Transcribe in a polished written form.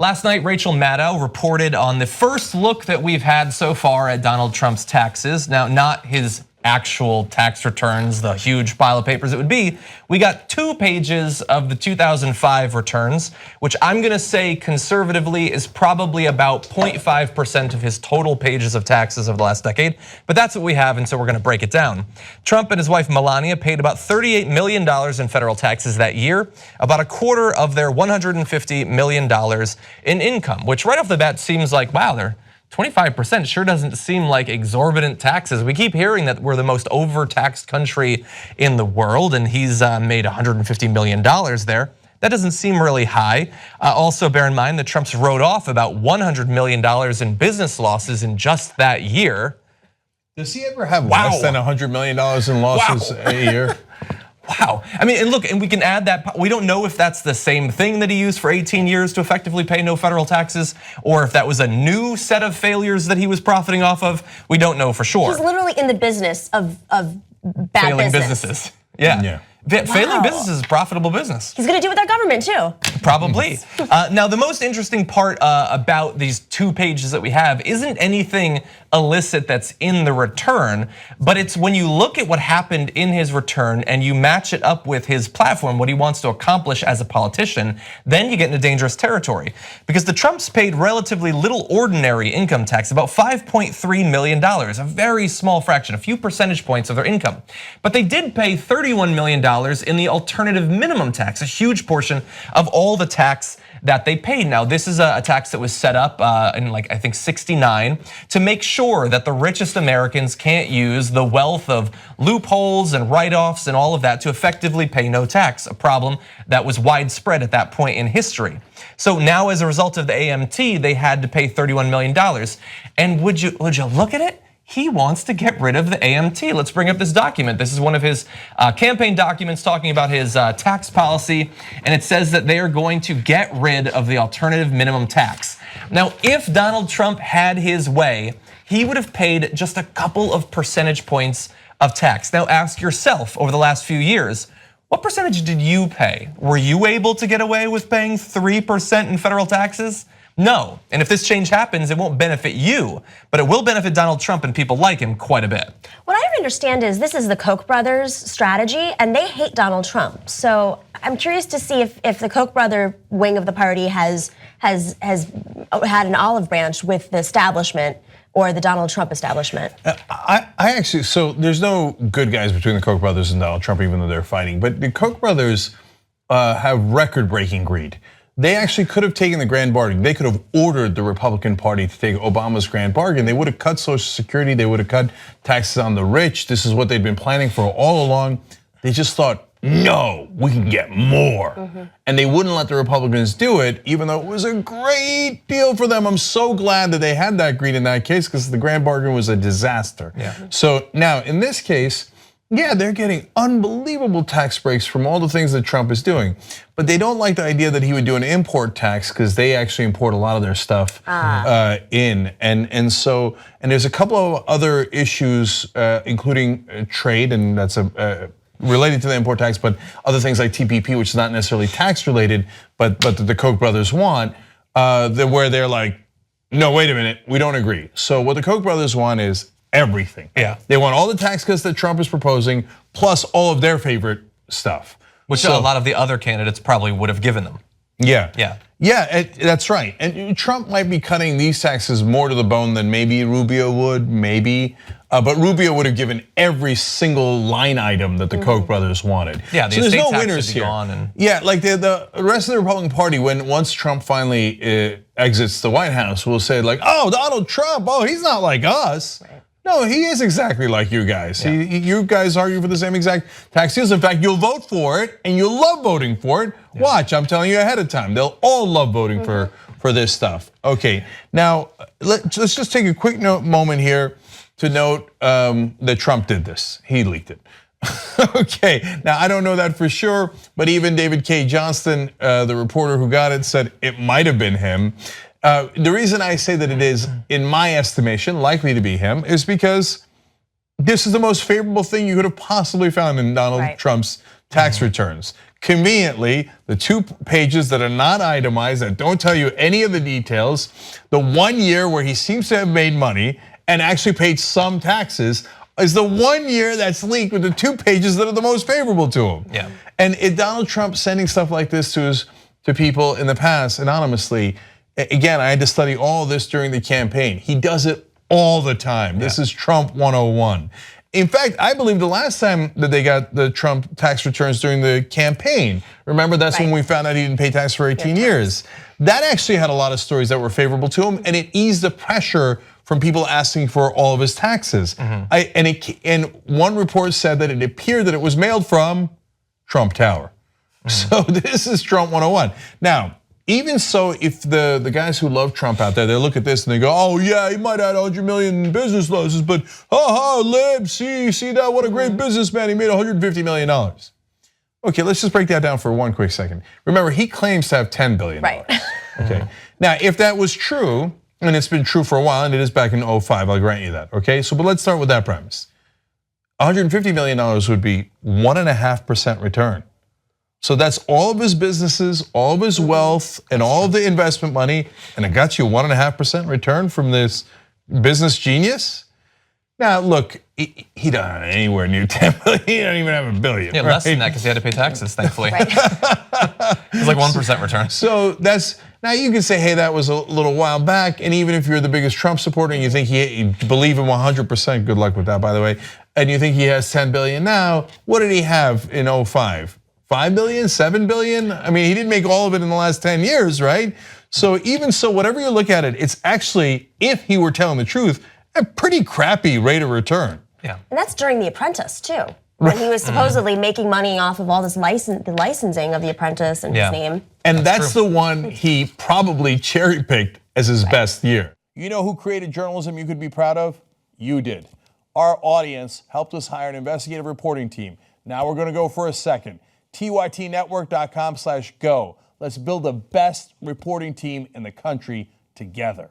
Last night, Rachel Maddow reported on the first look that we've had so far at Donald Trump's taxes. Now, not his actual tax returns, the huge pile of papers it would be. We got 2 pages of the 2005 returns, which I'm gonna say conservatively is probably about 0.5% of his total pages of taxes of the last decade, but that's what we have, and so we're gonna break it down. Trump and his wife Melania paid about $38 million in federal taxes that year, about a quarter of their $150 million in income, which right off the bat seems like, wow, they're 25% sure doesn't seem like exorbitant taxes. We keep hearing that we're the most overtaxed country in the world, and he's made $150 million there. That doesn't seem really high. Also bear in mind that Trump's wrote off about $100 million in business losses in just that year. Does he ever have less than $100 million in losses a year? Wow, I mean, and look, and we can add that, we don't know if that's the same thing that he used for 18 years to effectively pay no federal taxes, or if that was a new set of failures that he was profiting off of. We don't know for sure. He's literally in the business of bad failing businesses. Yeah. Failing business is a profitable business. He's gonna do it with our government too. Probably. Now the most interesting part about these 2 pages that we have isn't anything illicit that's in the return, but it's when you look at what happened in his return and you match it up with his platform, what he wants to accomplish as a politician, then you get into dangerous territory. Because the Trumps paid relatively little ordinary income tax, about $5.3 million, a very small fraction, a few percentage points of their income. But they did pay $31 million in the alternative minimum tax, a huge portion of all the tax that they paid. Now, this is a tax that was set up in I think 69 to make sure that the richest Americans can't use the wealth of loopholes and write-offs and all of that to effectively pay no tax, a problem that was widespread at that point in history. So now as a result of the AMT, they had to pay $31 million. And would you look at it? He wants to get rid of the AMT. Let's bring up this document. This is one of his campaign documents talking about his tax policy, and it says that they are going to get rid of the alternative minimum tax. Now, if Donald Trump had his way, he would have paid just a couple of percentage points of tax. Now ask yourself, over the last few years, what percentage did you pay? Were you able to get away with paying 3% in federal taxes? No, and if this change happens, it won't benefit you, but it will benefit Donald Trump and people like him quite a bit. What I understand is this is the Koch brothers' strategy, and they hate Donald Trump. So I'm curious to see if the Koch brother wing of the party has had an olive branch with the establishment or the Donald Trump establishment. I actually, so there's no good guys between the Koch brothers and Donald Trump, even though they're fighting. But the Koch brothers have record-breaking greed. They actually could have taken the grand bargain. They could have ordered the Republican Party to take Obama's grand bargain. They would have cut Social Security. They would have cut taxes on the rich. This is what they'd been planning for all along. They just thought, no, we can get more. And they wouldn't let the Republicans do it, even though it was a great deal for them. I'm so glad that they had that greed in that case, because the grand bargain was a disaster. So now in this case, yeah, they're getting unbelievable tax breaks from all the things that Trump is doing. But they don't like the idea that he would do an import tax, because they actually import a lot of their stuff in. And there's a couple of other issues, including trade, and that's related to the import tax, but other things like TPP, which is not necessarily tax related, but that the Koch brothers want, where they're like, no, wait a minute, we don't agree. So what the Koch brothers want is everything. They want all the tax cuts that Trump is proposing, plus all of their favorite stuff. Which a lot of the other candidates probably would have given them. Yeah, that's right. And Trump might be cutting these taxes more to the bone than maybe Rubio would, but Rubio would have given every single line item that the Koch brothers wanted. Yeah, the so there's estate no tax winners should be here. gone Yeah, like the rest of the Republican Party, once Trump finally exits the White House, will say like, oh, Donald Trump, oh, he's not like us. No, he is exactly like you guys. You guys argue for the same exact tax deals. In fact, you'll vote for it, and you'll love voting for it. Watch, I'm telling you ahead of time. They'll all love voting for this stuff. Okay, now let's just take a quick moment here to note that Trump did this. He leaked it. Okay, now I don't know that for sure, but even David K. Johnston, the reporter who got it, said it might have been him. The reason I say that it is, in my estimation, likely to be him is because this is the most favorable thing you could have possibly found in Donald Trump's tax returns. conveniently, the 2 pages that are not itemized, that don't tell you any of the details, the 1 year where he seems to have made money and actually paid some taxes, is the 1 year that's linked with the 2 pages that are the most favorable to him. Yeah. And Donald Trump sending stuff like this to people in the past anonymously, again, I had to study all this during the campaign. He does it all the time. This is Trump 101. In fact, I believe the last time that they got the Trump tax returns during the campaign, remember that's when we found out he didn't pay tax for 18 years. That actually had a lot of stories that were favorable to him, and it eased the pressure from people asking for all of his taxes. And one report said that it appeared that it was mailed from Trump Tower. So this is Trump 101. Now, even so, if the guys who love Trump out there, they look at this and they go, oh yeah, he might have 100 million in business losses, but libs, see that, what a great businessman, he made $150 million. Okay, let's just break that down for one quick second. Remember, he claims to have $10 billion. Right. Okay, now if that was true, and it's been true for a while, and it is back in 2005, I'll grant you that, okay? So, but let's start with that premise. $150 million would be 1.5% return. So that's all of his businesses, all of his wealth, and all of the investment money, and it got you 1.5% return from this business genius? Now, look, he doesn't have anywhere near 10 billion. He don't even have $1 billion. Yeah, less than that because he had to pay taxes, thankfully. It's like 1% return. So now you can say, hey, that was a little while back, and even if you're the biggest Trump supporter and you think you believe him 100%, good luck with that, by the way, and you think he has 10 billion now, what did he have in 2005? 5 billion, 7 billion? I mean, he didn't make all of it in the last 10 years, right? So even so, whatever you look at it, it's actually, if he were telling the truth, a pretty crappy rate of return. Yeah. And that's during The Apprentice too, when he was supposedly making money off of all this the licensing of The Apprentice and his name. And that's the one he probably cherry picked as his best year. You know who created journalism you could be proud of? You did. Our audience helped us hire an investigative reporting team. Now we're gonna go for a second. tytnetwork.com/go. Let's build the best reporting team in the country together.